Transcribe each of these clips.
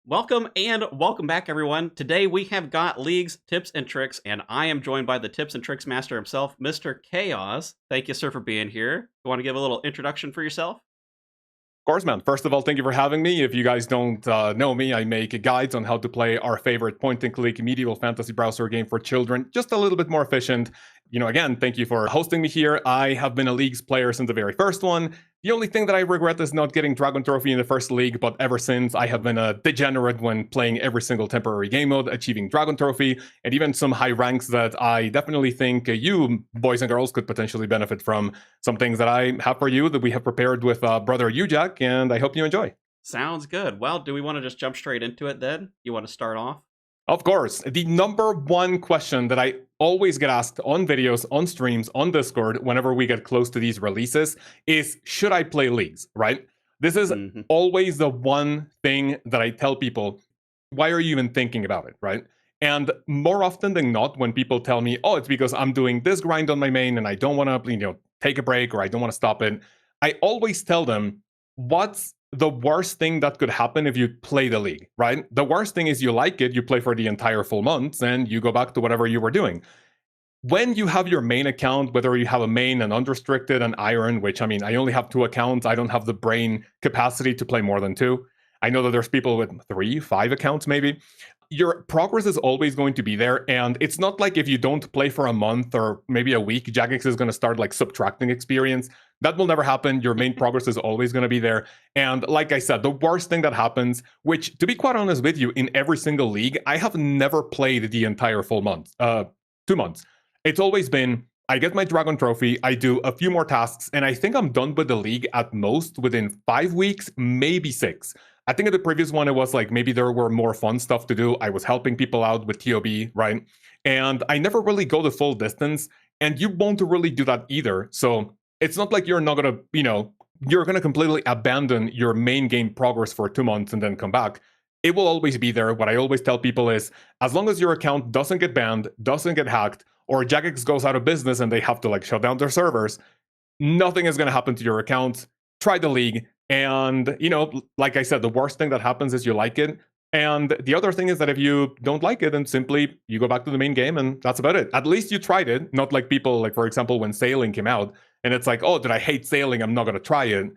Welcome and welcome back, everyone. Today we have got leagues, tips, and tricks, and I am joined by the tips and tricks master himself, Mr. Kaoz. Thank you, sir, for being here. You want to give a little introduction for yourself? Of course, man. First of all, thank you for having me. If you guys don't know me, I make guides on how to play our favorite point-and-click medieval fantasy browser game for children, just a little bit more efficient. Again, thank you for hosting me here. I have been a Leagues player since the very first one. The only thing that I regret is not getting Dragon Trophy in the first league, but ever since, I have been a degenerate when playing every single temporary game mode, achieving Dragon Trophy, and even some high ranks that I definitely think you, boys and girls, could potentially benefit from. Some things that I have for you that we have prepared with brother Ujak, and I hope you enjoy. Sounds good. Well, do we want to just jump straight into it then? You want to start off? Of course, the number one question that I always get asked on videos, on streams, on Discord, whenever we get close to these releases is, should I play leagues, right? This is hmm always the one thing that I tell people, why are you even thinking about it, right? And more often than not, when people tell me, oh, it's because I'm doing this grind on my main and I don't want to, take a break or I don't want to stop it, I always tell them, what's the worst thing that could happen if you play the league, right? The worst thing is you like it, you play for the entire full month, and you go back to whatever you were doing. When you have your main account, whether you have a main, an unrestricted, an iron, which I mean, I only have 2 accounts, I don't have the brain capacity to play more than 2. I know that there's people with 3, 5 accounts maybe. Your progress is always going to be there, and it's not like if you don't play for a month or maybe a week, Jagex is going to start like subtracting experience. That will never happen. Your main progress is always going to be there. And like I said, the worst thing that happens, which to be quite honest with you, in every single league, I have never played the entire full month, 2 months. It's always been, I get my Dragon Trophy, I do a few more tasks, and I think I'm done with the league at most within 5 weeks, maybe 6. I think in the previous one, it was like maybe there were more fun stuff to do. I was helping people out with TOB, right? And I never really go the full distance, and you won't really do that either. So it's not like you're not gonna, you're gonna completely abandon your main game progress for 2 months and then come back. It will always be there. What I always tell people is, as long as your account doesn't get banned, doesn't get hacked, or Jagex goes out of business and they have to like shut down their servers, nothing is going to happen to your account. Try the league. And, like I said, the worst thing that happens is you like it. And the other thing is that if you don't like it, then simply you go back to the main game and that's about it. At least you tried it. Not like people, like, for example, when sailing came out and it's like, oh, did I hate sailing? I'm not going to try it.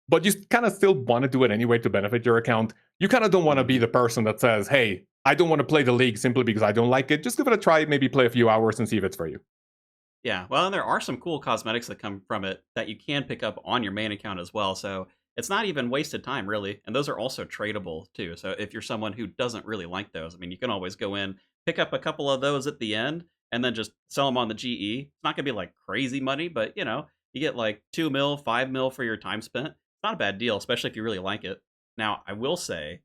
But you kind of still want to do it anyway to benefit your account. You kind of don't want to be the person that says, hey, I don't want to play the league simply because I don't like it. Just give it a try, maybe play a few hours and see if it's for you. Yeah, well, and there are some cool cosmetics that come from it that you can pick up on your main account as well. So it's not even wasted time, really. And those are also tradable, too. So if you're someone who doesn't really like those, I mean, you can always go in, pick up a couple of those at the end, and then just sell them on the GE. It's not going to be like crazy money, but you get like 2 mil, 5 mil for your time spent. It's not a bad deal, especially if you really like it. Now, I will say,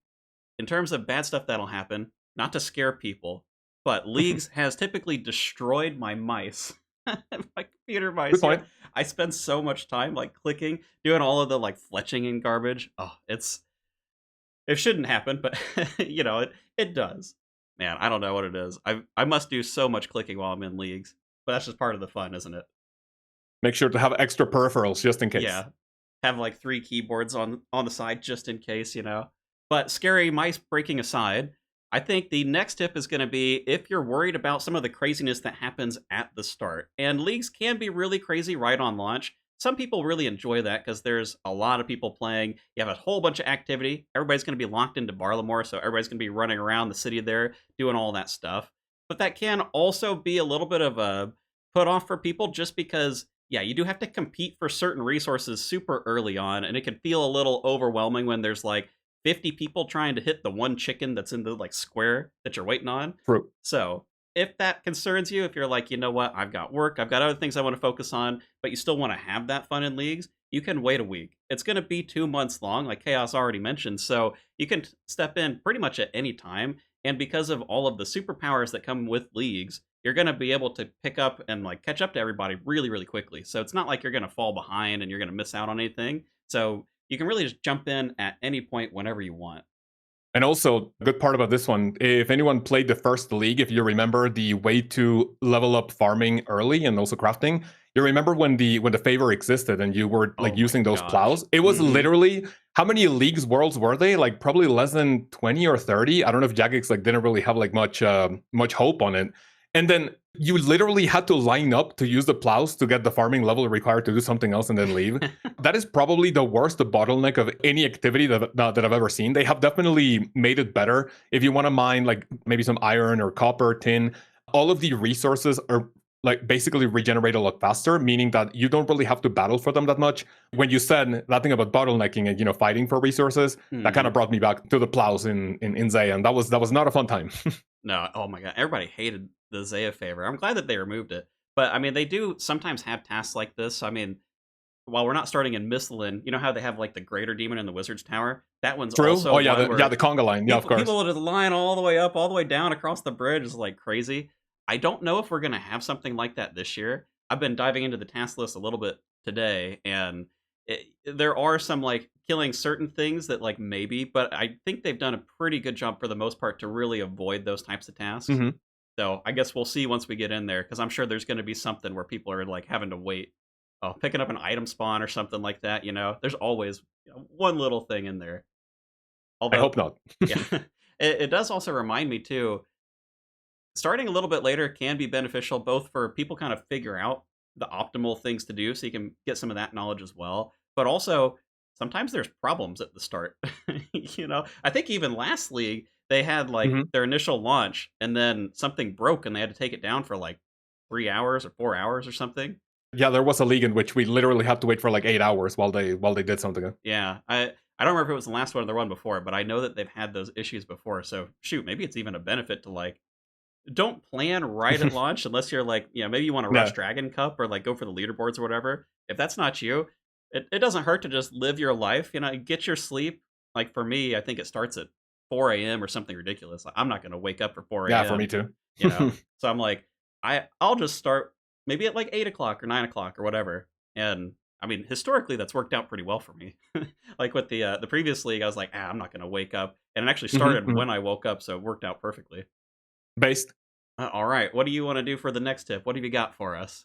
in terms of bad stuff that'll happen, not to scare people, but Leagues has typically destroyed my mice. My computer Good mice. point. I spend so much time like clicking, doing all of the like fletching and garbage. Oh, it shouldn't happen, but it does. Man, I don't know what it is. I must do so much clicking while I'm in Leagues, but that's just part of the fun, isn't it? Make sure to have extra peripherals just in case. Yeah, have like 3 keyboards on the side just in case. But scary mice breaking aside, I think the next tip is going to be if you're worried about some of the craziness that happens at the start. And leagues can be really crazy right on launch. Some people really enjoy that because there's a lot of people playing. You have a whole bunch of activity. Everybody's going to be locked into Barlamore, so everybody's going to be running around the city there doing all that stuff. But that can also be a little bit of a put off for people just because, yeah, you do have to compete for certain resources super early on, and it can feel a little overwhelming when there's like 50 people trying to hit the one chicken that's in the like square that you're waiting on. True. So if that concerns you, if you're like, you know what, I've got work, I've got other things I want to focus on, but you still want to have that fun in leagues, you can wait a week. It's going to be 2 months long, like Chaos already mentioned, so you can step in pretty much at any time. And because of all of the superpowers that come with leagues, you're going to be able to pick up and like catch up to everybody really, really quickly. So it's not like you're going to fall behind and you're going to miss out on anything. So you can really just jump in at any point whenever you want. And also, a good part about this one, if anyone played the first league, if you remember the way to level up farming early and also crafting, You remember when the favor existed and you were like Oh my using those gosh. plows? It was Hmm. literally, how many leagues worlds were they? Like probably less than 20 or 30. I don't know if Jagex like didn't really have like much hope on it. And then you literally had to line up to use the plows to get the farming level required to do something else and then leave. That is probably the worst bottleneck of any activity that I've ever seen. They have definitely made it better. If you want to mine like maybe some iron or copper, tin, all of the resources are like basically regenerate a lot faster, meaning that you don't really have to battle for them that much. When you said that thing about bottlenecking and fighting for resources, that kind Hmm. of brought me back to the plows in Zay, and that was not a fun time. No, oh my god, everybody hated the Zaya favor. I'm glad that they removed it. But I mean, they do sometimes have tasks like this. I mean, while we're not starting in Mistlin, you know how they have like the Greater Demon in the Wizard's Tower? That one's True. also Oh yeah, one the where conga line. Yeah, of course. people would line all the way up, all the way down across the bridge is like crazy. I don't know if we're gonna have something like that this year. I've been diving into the task list a little bit today, and there are some like killing certain things that like maybe, but I think they've done a pretty good job for the most part to really avoid those types of tasks. Hmm. So I guess we'll see once we get in there, because I'm sure there's going to be something where people are like having to wait, picking up an item spawn or something like that. There's always one little thing in there. I Although, hope not. yeah, it does also remind me too. Starting a little bit later can be beneficial, both for people kind of figure out the optimal things to do, so you can get some of that knowledge as well. But also, sometimes there's problems at the start. I think even last league they had like Hmm. their initial launch, and then something broke, and they had to take it down for like 3 hours or 4 hours or something. Yeah, there was a league in which we literally had to wait for like 8 hours while they did something. Yeah, I don't remember if it was the last one or the one before, but I know that they've had those issues before. So shoot, maybe it's even a benefit to like don't plan right at launch unless you're like, maybe you want to rush Yeah, Dragon Cup or like go for the leaderboards or whatever. If that's not you, it doesn't hurt to just live your life, get your sleep. Like for me, I think it starts at 4 a.m. or something ridiculous. Like, I'm not going to wake up for 4 yeah, for me a.m., too. you know? So I'm like, I'll just start maybe at like 8 o'clock or 9 o'clock or whatever. And I mean, historically, that's worked out pretty well for me. Like with the previous league, I was like, I'm not going to wake up. And it actually Hmm. started when I woke up. So it worked out perfectly. Based. All right. What do you want to do for the next tip? What have you got for us?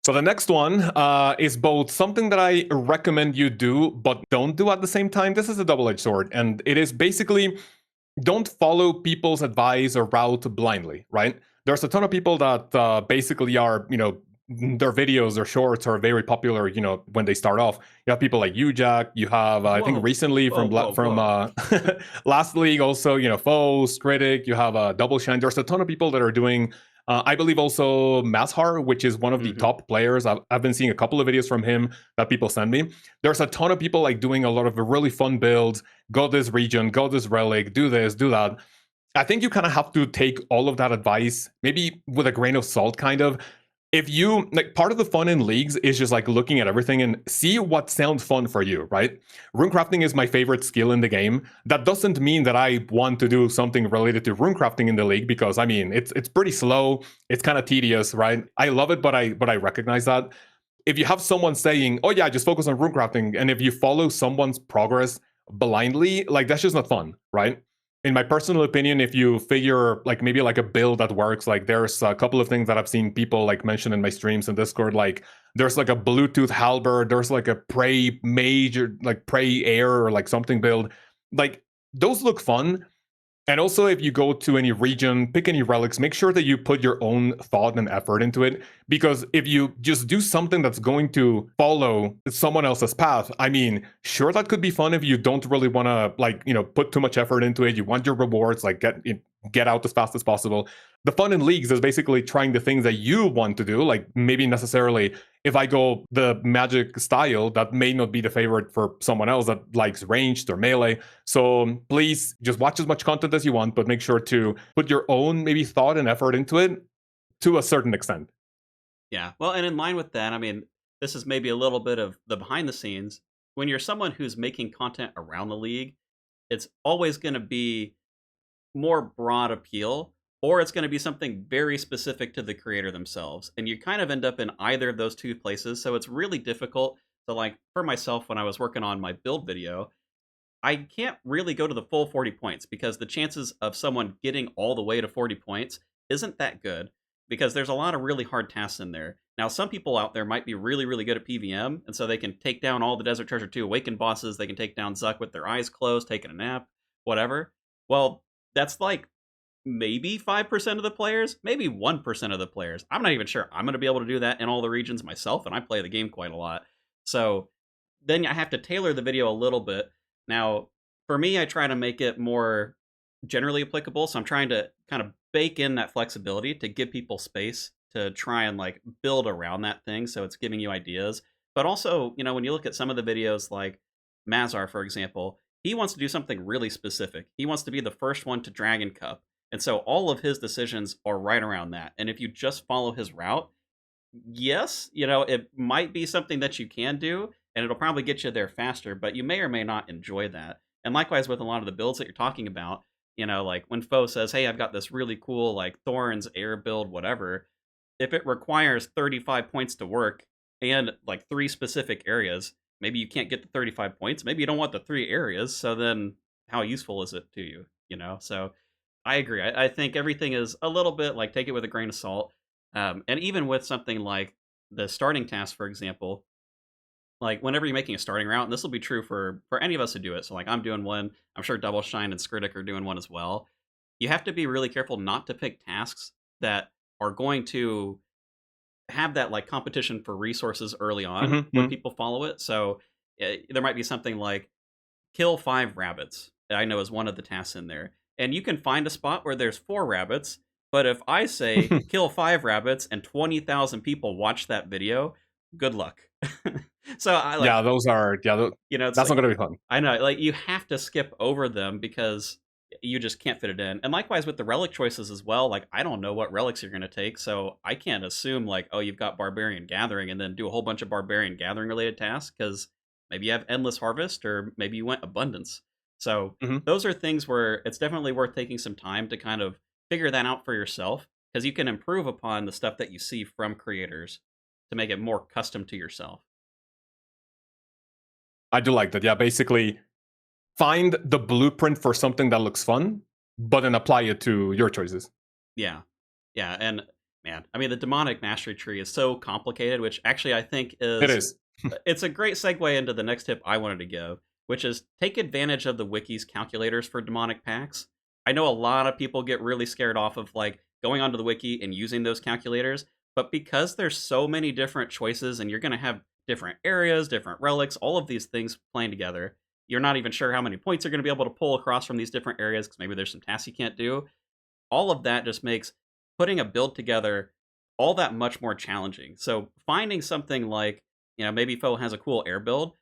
So the next one is both something that I recommend you do, but don't do at the same time. This is a double-edged sword, and it is basically don't follow people's advice or route blindly. Right? There's a ton of people that basically are, their videos or shorts are very popular. When they start off, you have people like you, Jack. You have, I think, Whoa, recently whoa, whoa, from whoa. last league also, Foes, Critic. You have Double Shine. There's a ton of people that are doing. I believe also Mazhar, which is one of the Hmm. top players. I've been seeing a couple of videos from him that people send me. There's a ton of people like doing a lot of really fun builds. Go this region, go this relic, do this, do that. I think you kind of have to take all of that advice, maybe with a grain of salt, kind of. If you like, part of the fun in leagues is just like looking at everything and see what sounds fun for you, right? Runecrafting is my favorite skill in the game. That doesn't mean that I want to do something related to runecrafting in the league, because I mean it's pretty slow, it's kind of tedious, right? I love it, but I recognize that. If you have someone saying, "Oh yeah, just focus on runecrafting," and if you follow someone's progress blindly, like that's just not fun, right? In my personal opinion, if you figure like maybe like a build that works, like there's a couple of things that I've seen people like mention in my streams and Discord, like there's like a Bluetooth halberd, there's like a prey mage or like prey air or like something build, like those look fun. And also, if you go to any region, pick any relics, make sure that you put your own thought and effort into it. Because if you just do something that's going to follow someone else's path, I mean, sure, that could be fun if you don't really want to, like, put too much effort into it. You want your rewards, like, get out as fast as possible. The fun in leagues is basically trying the things that you want to do, like maybe necessarily if I go the magic style, that may not be the favorite for someone else that likes ranged or melee. So please just watch as much content as you want, but make sure to put your own maybe thought and effort into it to a certain extent. Yeah. Well, and in line with that, I mean, this is maybe a little bit of the behind the scenes. When you're someone who's making content around the league, it's always going to be more broad appeal, or it's going to be something very specific to the creator themselves. And you kind of end up in either of those two places. So it's really difficult to, like, for myself, when I was working on my build video, I can't really go to the full 40 points because the chances of someone getting all the way to 40 points isn't that good, because there's a lot of really hard tasks in there. Now, some people out there might be really, really good at PvM, and so they can take down all the Desert Treasure 2 Awakened bosses. They can take down Zuck with their eyes closed, taking a nap, whatever. Well, that's like maybe 5% of the players, maybe 1% of the players. I'm not even sure I'm going to be able to do that in all the regions myself, and I play the game quite a lot. So then I have to tailor the video a little bit. Now, for me, I try to make it more generally applicable, so I'm trying to kind of bake in that flexibility to give people space to try and like build around that thing, so it's giving you ideas. But also, you know, when you look at some of the videos like Mazar, for example, he wants to do something really specific. He wants to be the first one to Dragon Cup. And so all of his decisions are right around that. And if you just follow his route, yes, you know, it might be something that you can do, and it'll probably get you there faster, but you may or may not enjoy that. And likewise with a lot of the builds that you're talking about, you know, like when Foe says, hey, I've got this really cool, like, Thorns air build, whatever, if it requires 35 points to work and, like, 3 specific areas, maybe you can't get the 35 points. Maybe you don't want the 3 areas, so then how useful is it to you, you know? So I agree. I think everything is a little bit, like, take it with a grain of salt. And even with something like the starting task, for example, like whenever you're making a starting route, and this will be true for any of us who do it. So like I'm doing one, I'm sure Double Shine and Skritic are doing one as well. You have to be really careful not to pick tasks that are going to have that like competition for resources early on when people follow it. So there might be something like kill 5 rabbits. I know is one of the tasks in there. And you can find a spot where there's 4 rabbits, but if I say kill 5 rabbits and 20,000 people watch that video, good luck. So I like, yeah, those are, you know, it's that's like, not going to be fun. I know, like you have to skip over them because you just can't fit it in. And likewise with the relic choices as well, like I don't know what relics you're going to take, so I can't assume like, oh, you've got Barbarian Gathering and then do a whole bunch of Barbarian Gathering related tasks because maybe you have Endless Harvest or maybe you went Abundance. So those are things where it's definitely worth taking some time to kind of figure that out for yourself because you can improve upon the stuff that you see from creators to make it more custom to yourself. I do like that. Yeah, basically find the blueprint for something that looks fun, but then apply it to your choices. Yeah. Yeah. And man, I mean, the demonic mastery tree is so complicated, which actually I think It is. it's a great segue into the next tip I wanted to give, which is take advantage of the wiki's calculators for demonic packs. I know a lot of people get really scared off of like going onto the wiki and using those calculators, but because there's so many different choices and you're going to have different areas, different relics, all of these things playing together, you're not even sure how many points you're going to be able to pull across from these different areas because maybe there's some tasks you can't do. All of that just makes putting a build together all that much more challenging. So finding something like, you know, maybe Foe has a cool air build,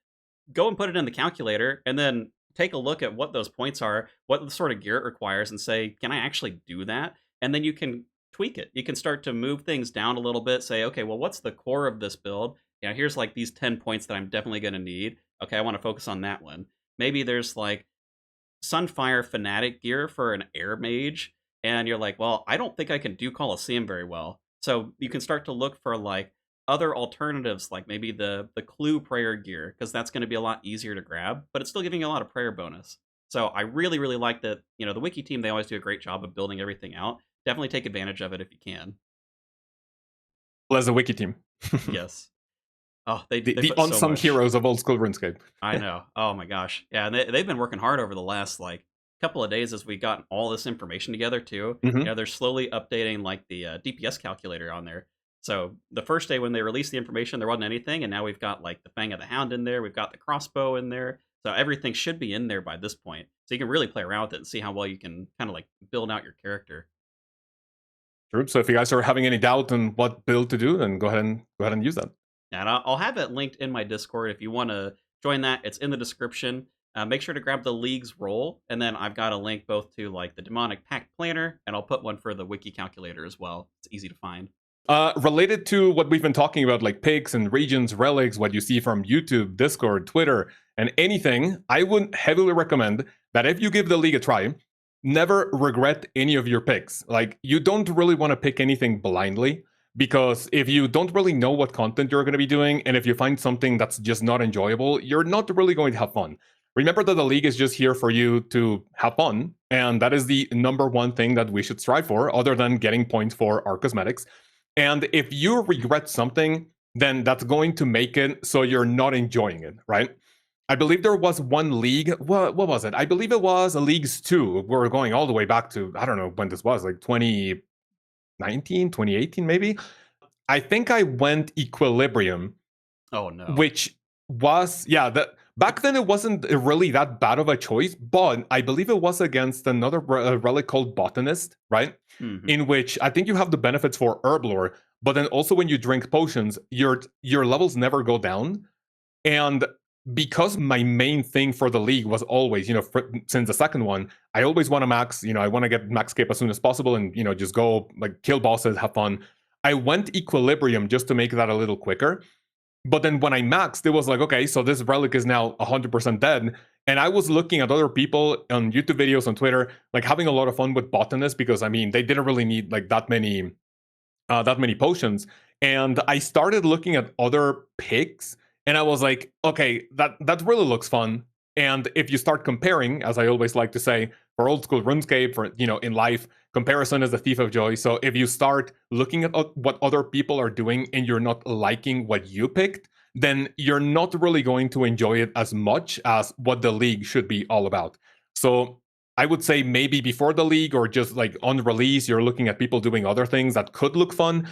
go and put it in the calculator and then take a look at what those points are, what the sort of gear it requires, and say, can I actually do that? And then you can tweak it. You can start to move things down a little bit, say, okay, well, what's the core of this build? You know, here's like these 10 points that I'm definitely going to need. Okay, I want to focus on that one. Maybe there's like Sunfire Fanatic gear for an air mage, and you're like, well, I don't think I can do Colosseum very well. So you can start to look for like other alternatives, like maybe the Clue Prayer gear, because that's going to be a lot easier to grab, but it's still giving you a lot of prayer bonus. So I really, really like that, you know, the wiki team, they always do a great job of building everything out. Definitely take advantage of it if you can. Well, as a wiki team. Yes. Oh, they the put unsung much. heroes of old school RuneScape. I know. Oh my gosh. Yeah, and they've been working hard over the last like couple of days as we got all this information together too. You know, they're slowly updating like the DPS calculator on there. So the first day when they released the information, there wasn't anything, and now we've got like the Fang of the Hound in there. We've got the crossbow in there. So everything should be in there by this point. So you can really play around with it and see how well you can kind of like build out your character. True. So if you guys are having any doubt on what build to do, then go ahead and use that. And I'll have it linked in my Discord if you want to join that. It's in the description. Make sure to grab the League's role, and then I've got a link both to like the Demonic Pack Planner, and I'll put one for the Wiki Calculator as well. It's easy to find. Related to what we've been talking about, like picks and regions, relics, what you see from YouTube, Discord, Twitter, and anything, I would heavily recommend that if you give the League a try, never regret any of your picks. Like, you don't really want to pick anything blindly, because if you don't really know what content you're going to be doing, and if you find something that's just not enjoyable, you're not really going to have fun. Remember that the League is just here for you to have fun, and that is the number one thing that we should strive for, other than getting points for our cosmetics. And if you regret something, then that's going to make it so you're not enjoying it, right? I believe there was one league. What was it? I believe it was a Leagues 2. We're going all the way back to, I don't know when this was, like 2019, 2018, maybe. I think I went Equilibrium, Oh no. which was, yeah, that back then it wasn't really that bad of a choice, but I believe it was against another relic called Botanist, right? Hmm. In which I think you have the benefits for Herblore, but then also when you drink potions, your levels never go down. And because my main thing for the league was always, since the second one, I always want to max, I want to get max cape as soon as possible and, just go like kill bosses, have fun. I went Equilibrium just to make that a little quicker. But then when I maxed, it was like, okay, so this relic is now 100% dead. And I was looking at other people on YouTube videos, on Twitter, like having a lot of fun with Botanist because, I mean, they didn't really need like that many potions. And I started looking at other picks, and I was like, okay, that really looks fun. And if you start comparing, as I always like to say, for old school RuneScape, for in life, comparison is the thief of joy. So if you start looking at what other people are doing and you're not liking what you picked, then you're not really going to enjoy it as much as what the league should be all about. So I would say maybe before the league or just like on release, you're looking at people doing other things that could look fun.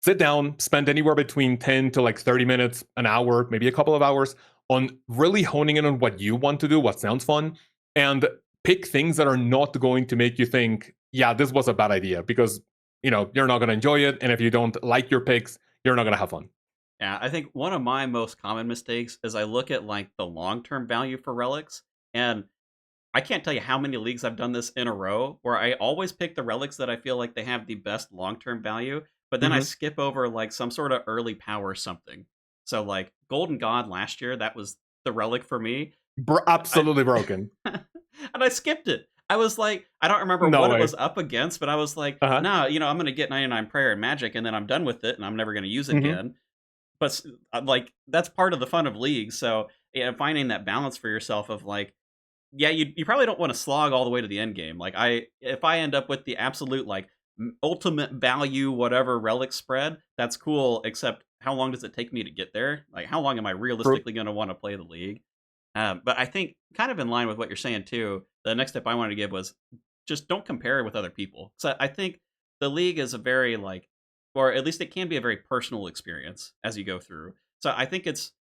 Sit down, spend anywhere between 10 to like 30 minutes, an hour, maybe a couple of hours on really honing in on what you want to do, what sounds fun, and pick things that are not going to make you think, yeah, this was a bad idea because, you're not going to enjoy it. And if you don't like your picks, you're not going to have fun. Yeah, I think one of my most common mistakes is I look at like the long-term value for relics, and I can't tell you how many leagues I've done this in a row where I always pick the relics that I feel like they have the best long-term value, but then I Mm-hmm. skip over like some sort of early power something. So like Golden God last year, that was the relic for me. I Absolutely broken. and I skipped it. I was like, I don't remember No what it way. was up against, but I was like, Uh-huh. nah, I'm gonna get 99 prayer and magic, and then I'm done with it, and I'm never gonna use it Mm-hmm. again. But like that's part of the fun of leagues. So yeah, finding that balance for yourself of like, yeah, you probably don't want to slog all the way to the end game. Like if I end up with the absolute like ultimate value whatever relic spread, that's cool. Except how long does it take me to get there? Like how long am I True. realistically going to want to play the league? But I think kind of in line with what you're saying too. The next tip I wanted to give was just don't compare it with other people. So I think the league is a very like, or at least it can be a very personal experience as you go through. So I think it's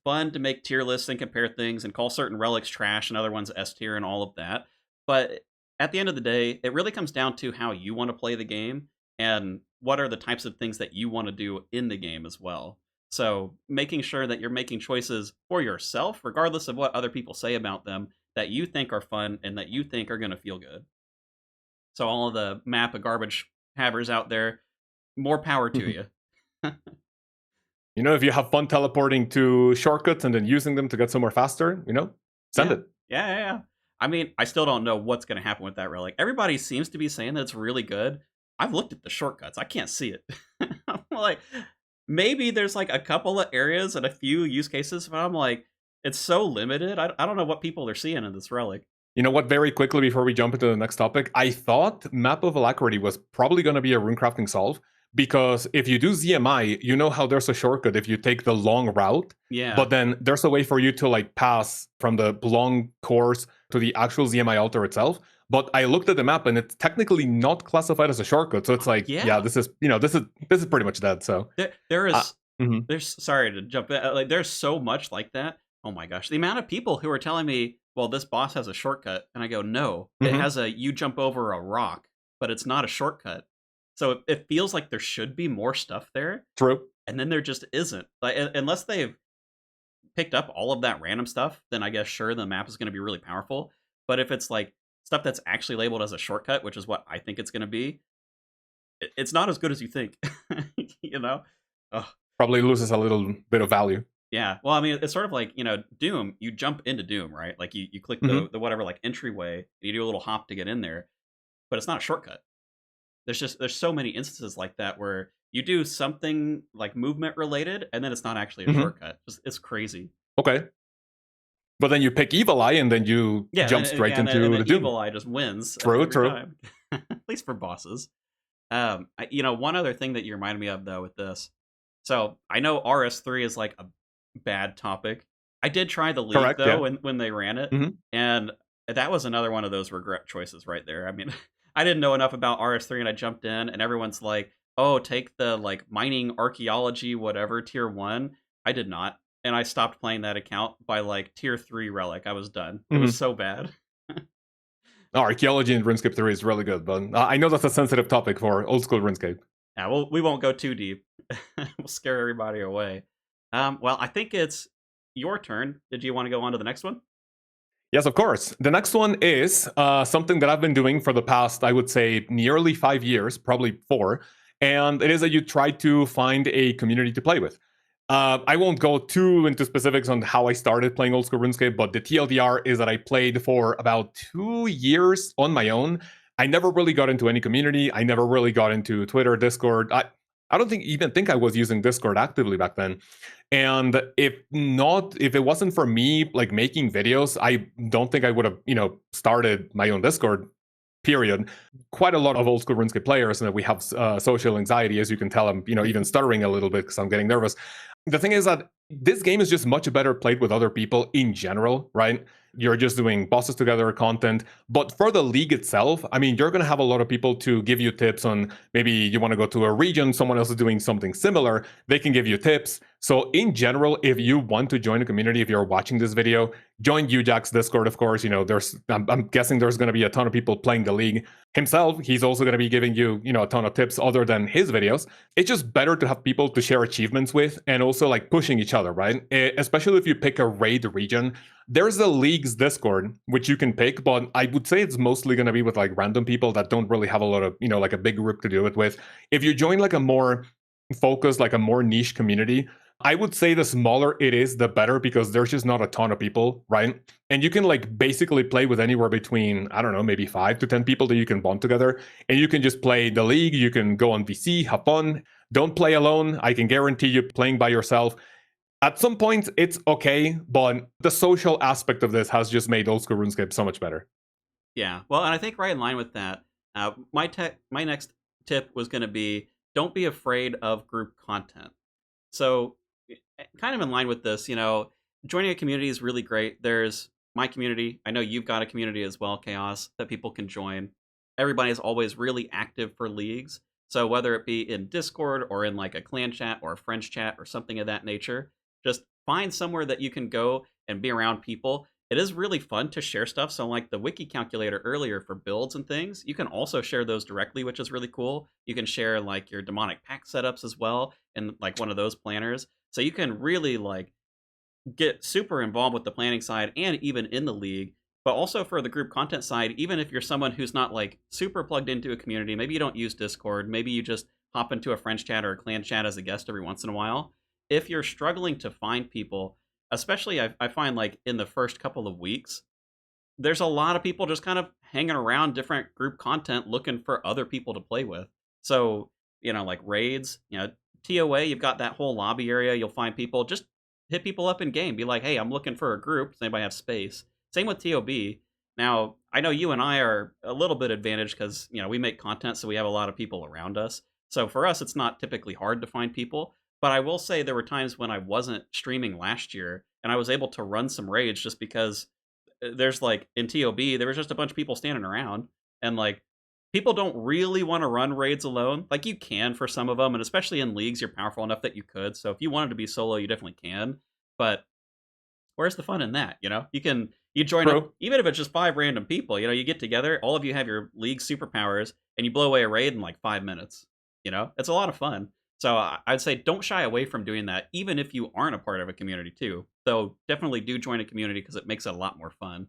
fun to make tier lists and compare things and call certain relics trash and other ones S tier and all of that. But at the end of the day, it really comes down to how you want to play the game and what are the types of things that you want to do in the game as well. So making sure that you're making choices for yourself, regardless of what other people say about them, that you think are fun and that you think are going to feel good. So all of the map of garbage havers out there, more power to you. If you have fun teleporting to shortcuts and then using them to get somewhere faster, send Yeah. it. Yeah. I mean, I still don't know what's going to happen with that relic. Everybody seems to be saying that it's really good. I've looked at the shortcuts. I can't see it. I'm like, maybe there's like a couple of areas and a few use cases, but I'm like, it's so limited. I don't know what people are seeing in this relic. You know what? Very quickly before we jump into the next topic, I thought Map of Alacrity was probably going to be a runecrafting solve because if you do ZMI, you know how there's a shortcut if you take the long route, Yeah. but then there's a way for you to like pass from the long course to the actual ZMI altar itself. But I looked at the map and it's technically not classified as a shortcut, so it's like, yeah, Yeah. this is pretty much dead. So, There uh, is mhm. there's sorry to jump in. Like there's so much like that. Oh my gosh, the amount of people who are telling me, "Well, this boss has a shortcut," and I go, "No, it Mhm. has a you jump over a rock, but it's not a shortcut." So it feels like there should be more stuff there, True. and then there just isn't. Like unless they've picked up all of that random stuff, then I guess sure the map is going to be really powerful. But if it's like stuff that's actually labeled as a shortcut, which is what I think it's going to be, it's not as good as you think. you know. Ugh. Probably loses a little bit of value. Yeah. Well, I mean, it's sort of like, Doom, you jump into Doom, right? Like you click Mhm. the whatever like entryway, and you do a little hop to get in there, but it's not a shortcut. There's so many instances like that where you do something like movement related and then it's not actually a Mhm. shortcut. It's crazy. Okay. But then you pick Evil Eye and then you Yeah, jump straight and into then the Doom. Evil Eye just wins True, every true. time. At least for bosses. One other thing that you reminded me of though with this. So I know RS3 is like a bad topic. I did try the league Correct. though Yeah. when they ran it, Hmm. and that was another one of those regret choices right there. I mean, I didn't know enough about RS3 and I jumped in, and everyone's like, "Oh, take the like mining archaeology whatever tier 1." I did not, and I stopped playing that account by like tier 3 relic. I was done. It was Hmm. so bad. Archaeology in RuneScape 3 is really good, but I know that's a sensitive topic for old school RuneScape. Yeah, we won't go too deep. We'll scare everybody away. Well, I think it's your turn. Did you want to go on to the next one? Yes, of course. The next one is something that I've been doing for the past, I would say, nearly 5 years, probably 4. And it is that you try to find a community to play with. I won't go too into specifics on how I started playing old school RuneScape, but the TLDR is that I played for about 2 years on my own. I never really got into any community. I never really got into Twitter, Discord. I don't think I was using Discord actively back then. And if it wasn't for me like making videos, I don't think I would have, started my own Discord. Period. Quite a lot of old school RuneScape players, and we have social anxiety, as you can tell. I'm, even stuttering a little bit because I'm getting nervous. The thing is that this game is just much better played with other people in general, right? You're just doing bosses together, content. But for the league itself, I mean, you're going to have a lot of people to give you tips on maybe you want to go to a region, someone else is doing something similar. They can give you tips. So, in general, if you want to join a community, if you're watching this video, join UJack's Discord, of course. I'm guessing there's going to be a ton of people playing the league himself. He's also going to be giving you, a ton of tips other than his videos. It's just better to have people to share achievements with and also like pushing each other, right? Especially if you pick a raid region. There's the league's Discord, which you can pick, but I would say it's mostly going to be with like random people that don't really have a lot of, like a big group to do it with. If you join like a more focused, like a more niche community, I would say the smaller it is, the better, because there's just not a ton of people, right? And you can like basically play with anywhere between, I don't know, maybe 5 to 10 people that you can bond together. And you can just play the league, you can go on VC, have fun. Don't play alone. I can guarantee you playing by yourself. At some point, it's okay, but the social aspect of this has just made old school RuneScape so much better. Yeah. Well, and I think right in line with that, my next tip was going to be don't be afraid of group content. So, kind of in line with this, joining a community is really great. There's my community. I know you've got a community as well, Chaos, that people can join. Everybody is always really active for leagues. So whether it be in Discord or in like a clan chat or a friends chat or something of that nature, just find somewhere that you can go and be around people. It is really fun to share stuff. So like the wiki calculator earlier for builds and things, you can also share those directly, which is really cool. You can share like your demonic pack setups as well in like one of those planners. So you can really like get super involved with the planning side and even in the league. But also for the group content side, even if you're someone who's not like super plugged into a community, maybe you don't use Discord, maybe you just hop into a friends chat or a clan chat as a guest every once in a while. If you're struggling to find people, especially I find like in the first couple of weeks, there's a lot of people just kind of hanging around different group content looking for other people to play with. So, like raids, TOA, you've got that whole lobby area. You'll find people, just hit people up in game. Be like, hey, I'm looking for a group. Does anybody have space? Same with TOB. Now, I know you and I are a little bit advantaged because, we make content, so we have a lot of people around us. So for us, it's not typically hard to find people. But I will say there were times when I wasn't streaming last year and I was able to run some raids just because there's like in TOB, there was just a bunch of people standing around, and like people don't really want to run raids alone. Like you can for some of them, and especially in leagues, you're powerful enough that you could. So if you wanted to be solo, you definitely can. But where's the fun in that? You join up, Bro, even if it's just 5 random people. You get together, all of you have your league superpowers, and you blow away a raid in like 5 minutes. It's a lot of fun. So I'd say don't shy away from doing that, even if you aren't a part of a community too. Though definitely do join a community because it makes it a lot more fun.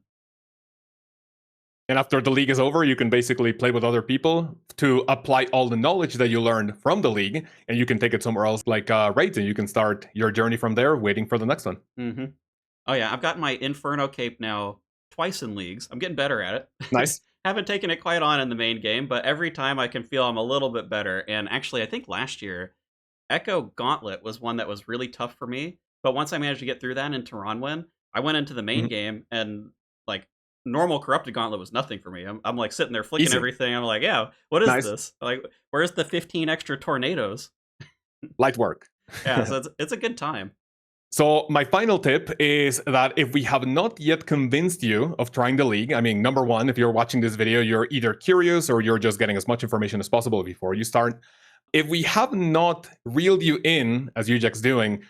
and after the league is over, you can basically play with other people to apply all the knowledge that you learned from the league, and you can take it somewhere else, like raids, and you can start your journey from there, waiting for the next one. Hmm. Oh yeah, I've gotten my Inferno cape now twice in leagues. I'm getting better at it. Nice. Haven't taken it quite on in the main game, but every time I can feel I'm a little bit better. And actually, I think last year, Echo Gauntlet was one that was really tough for me. But once I managed to get through that in Tehranwen, I went into the main Mhm. game and like normal corrupted gauntlet was nothing for me. I'm like sitting there flicking Easy. everything. I'm like, yeah, what is Nice. this? Like, where's the 15 extra tornadoes? Light work. Yeah, so it's a good time. So my final tip is that if we have not yet convinced you of trying the league, I mean, number one, if you're watching this video, you're either curious or you're just getting as much information as possible before you start. If we have not reeled you in, as Ujack's doing,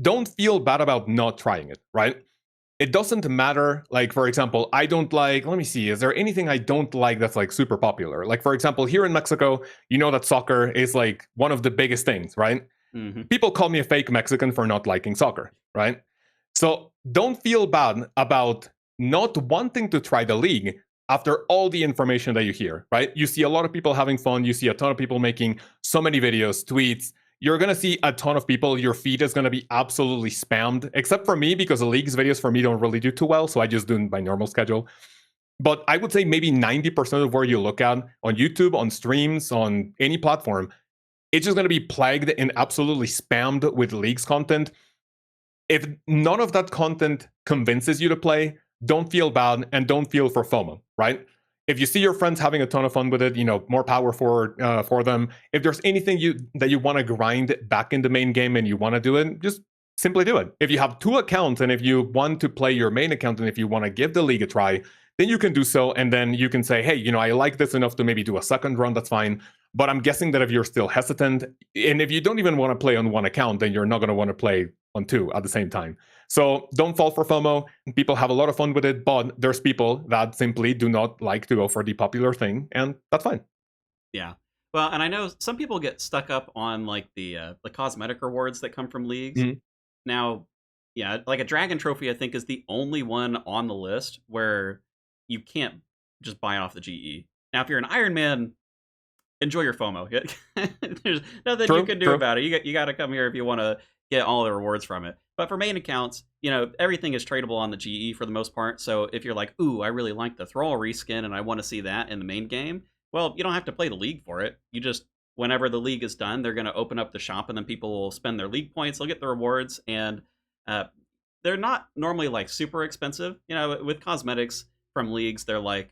don't feel bad about not trying it, right? It doesn't matter. Like, for example, I don't like, let me see, is there anything I don't like that's like super popular? Like, for example, here in Mexico, you know that soccer is like one of the biggest things, right? Mm-hmm. People call me a fake Mexican for not liking soccer, right? So don't feel bad about not wanting to try the league after all the information that you hear, right? You see a lot of people having fun. You see a ton of people making so many videos, tweets. You're going to see a ton of people. Your feed is going to be absolutely spammed, except for me, because the league's videos for me don't really do too well. So I just do my normal schedule. But I would say maybe 90% of where you look at on YouTube, on streams, on any platform, it's just going to be plagued and absolutely spammed with leagues content. If none of that content convinces you to play, don't feel bad and don't feel for FOMO, right? If you see your friends having a ton of fun with it, more power for them. If there's anything that you want to grind back in the main game and you want to do it, just simply do it. If you have 2 accounts and if you want to play your main account and if you want to give the league a try, then you can do so. And then you can say, hey, I like this enough to maybe do a second run. That's fine. But I'm guessing that if you're still hesitant, and if you don't even want to play on one account, then you're not going to want to play on 2 at the same time. So don't fall for FOMO. People have a lot of fun with it, but there's people that simply do not like to go for the popular thing, and that's fine. Yeah. Well, and I know some people get stuck up on like the cosmetic rewards that come from leagues. Mm-hmm. Now, yeah, like a dragon trophy, I think is the only one on the list where you can't just buy off the GE. Now, if you're an Iron Man, enjoy your FOMO. There's nothing you can do about it. You got to come here if you want to get all the rewards from it. But for main accounts, everything is tradable on the GE for the most part. So if you're like, ooh, I really like the Thrall reskin and I want to see that in the main game, well, you don't have to play the league for it. You just, whenever the league is done, they're going to open up the shop and then people will spend their league points. They'll get the rewards, and they're not normally like super expensive. With cosmetics from leagues, they're like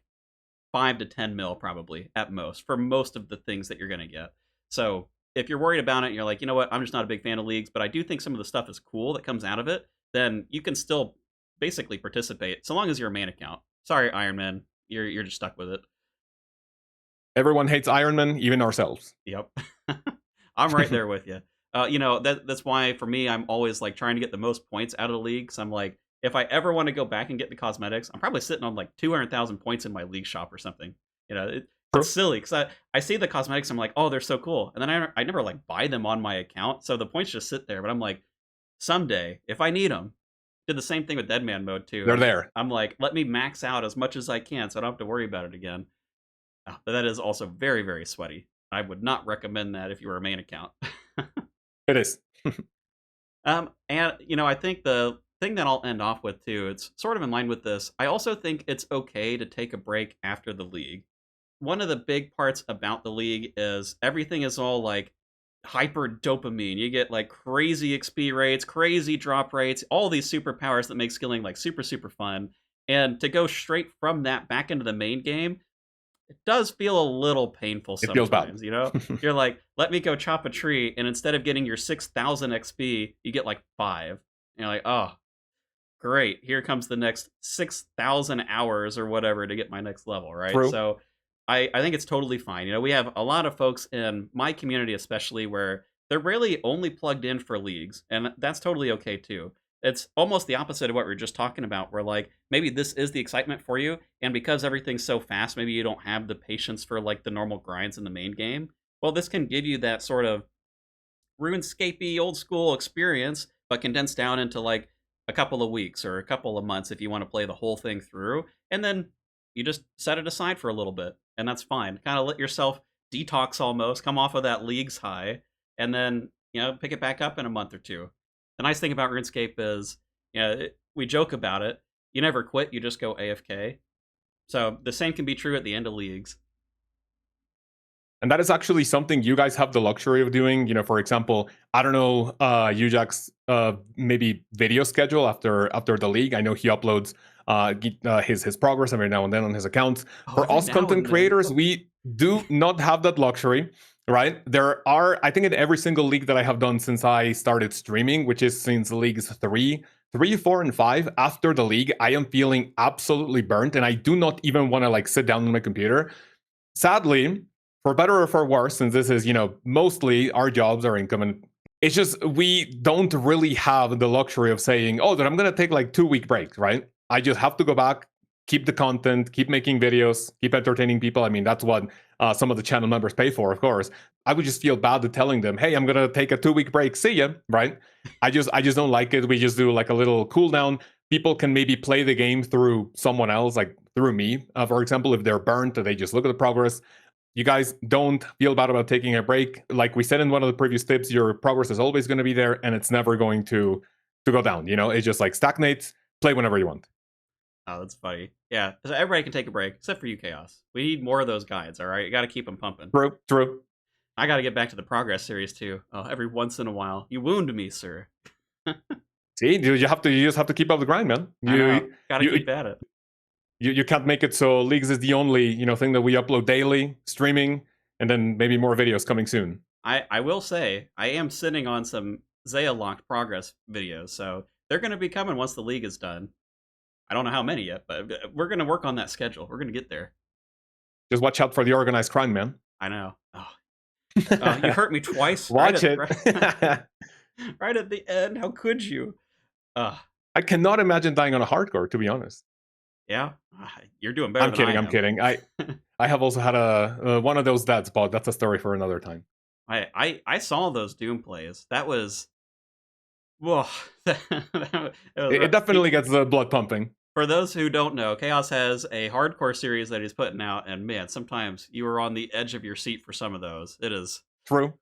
5 to 10 mil probably at most for most of the things that you're going to get. So if you're worried about it and you're like, you know what, I'm just not a big fan of leagues, but I do think some of the stuff is cool that comes out of it, then you can still basically participate so long as you're a main account. Sorry, Iron Man, you're just stuck with it. Everyone hates Iron Man, even ourselves. Yep. I'm right there with you. That's why for me, I'm always like trying to get the most points out of the league. So I'm like, if I ever want to go back and get the cosmetics, I'm probably sitting on like 200,000 points in my league shop or something. It's silly because I see the cosmetics, I'm like, oh, they're so cool, and then I never like buy them on my account, so the points just sit there. But I'm like, someday if I need them. Did the same thing with Deadman mode too. They're there. I'm like, let me max out as much as I can, so I don't have to worry about it again. But that is also very, very sweaty. I would not recommend that if you were a main account. It is. And I think the thing that I'll end off with too, it's sort of in line with this. I also think it's okay to take a break after the league. One of the big parts about the league is everything is all like hyper dopamine. You get like crazy XP rates, crazy drop rates, all these superpowers that make skilling like super, super fun. And to go straight from that back into the main game, it does feel a little painful sometimes. It feels bad. You're like, let me go chop a tree, and instead of getting your 6,000 XP, you get like 5. And you're like, oh, great. Here comes the next 6,000 hours or whatever to get my next level, right? True. So I think it's totally fine. We have a lot of folks in my community especially where they're really only plugged in for leagues, and that's totally okay too. It's almost the opposite of what we were just talking about, where like maybe this is the excitement for you, and because everything's so fast, maybe you don't have the patience for like the normal grinds in the main game. Well, this can give you that sort of RuneScape-y old school experience, but condensed down into like a couple of weeks or a couple of months if you want to play the whole thing through, and then you just set it aside for a little bit, and that's fine. Kind of let yourself detox almost, come off of that league's high, and then pick it back up in a month or two. The nice thing about RuneScape is, we joke about it. You never quit, you just go AFK. So the same can be true at the end of leagues. And that is actually something you guys have the luxury of doing. For example, I don't know Ujack's maybe video schedule after the league. I know he uploads his progress every now and then on his accounts. Oh, For every us now content and then. creators, we do not have that luxury, right? There are, I think, in every single league that I have done since I started streaming, which is since leagues 3, 4, and 5. After the league, I am feeling absolutely burnt, and I do not even want to like sit down on my computer. Sadly, for better or for worse, since this is, mostly our jobs, our income, and it's just we don't really have the luxury of saying, oh, that I'm gonna take like 2-week breaks, right? I just have to go back, keep the content, keep making videos, keep entertaining people. I mean, that's what some of the channel members pay for, of course. I would just feel bad to telling them, hey, I'm gonna take a 2-week break, see ya, right? I just don't like it. We just do like a little cool down. People can maybe play the game through someone else, like through me, for example. If they're burnt, they just look at the progress. You guys don't feel bad about taking a break. Like we said in one of the previous tips, your progress is always going to be there, and it's never going to go down. It just like stagnates. Play whenever you want. Oh, that's funny. Yeah, so everybody can take a break, except for you, Chaos. We need more of those guides, all right? You got to keep them pumping. True. I got to get back to the progress series, too. Oh, every once in a while. You wound me, sir. See, you just have to keep up the grind, man. I know. Got to keep at it. You can't make it so Leagues is the only thing that we upload daily, streaming, and then maybe more videos coming soon. I will say, I am sitting on some Zaya locked progress videos, so they're going to be coming once the league is done. I don't know how many yet, but we're going to work on that schedule. We're going to get there. Just watch out for the organized crime, man. I know. Oh. You hurt me twice. Watch it. Right at the end. How could you? I cannot imagine dying on a hardcore, to be honest. Yeah, you're doing better. I'm kidding. I have also had a one of those deaths, but that's a story for another time. I saw those Doom plays. That was, whoa. It definitely gets the blood pumping. For those who don't know, Kaoz has a hardcore series that he's putting out, and man, sometimes you are on the edge of your seat for some of those. It is true.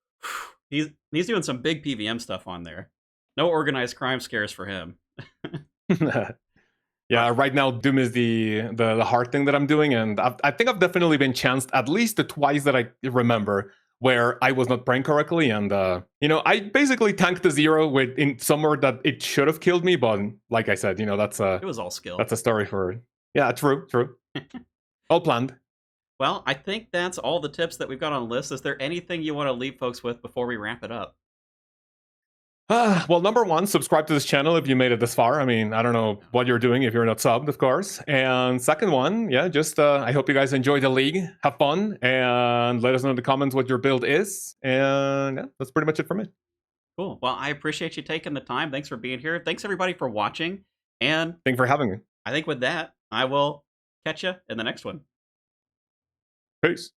He's doing some big PVM stuff on there. No organized crime scares for him. Yeah, right now Doom is the hard thing that I'm doing, and I think I've definitely been chanced at least twice that I remember where I was not praying correctly, and I basically tanked the 0 in somewhere that it should have killed me, but like I said, that's it was all skill. That's a story for true. All planned. Well, I think that's all the tips that we've got on the list. Is there anything you want to leave folks with before we wrap it up? Well, number one, subscribe to this channel if you made it this far. I mean, I don't know what you're doing if you're not subbed, of course. And second one, yeah, just I hope you guys enjoy the league, have fun, and let us know in the comments what your build is. And yeah, that's pretty much it for me. Cool. Well, I appreciate you taking the time. Thanks for being here. Thanks everybody for watching. And thanks for having me. I think with that, I will catch you in the next one. Peace.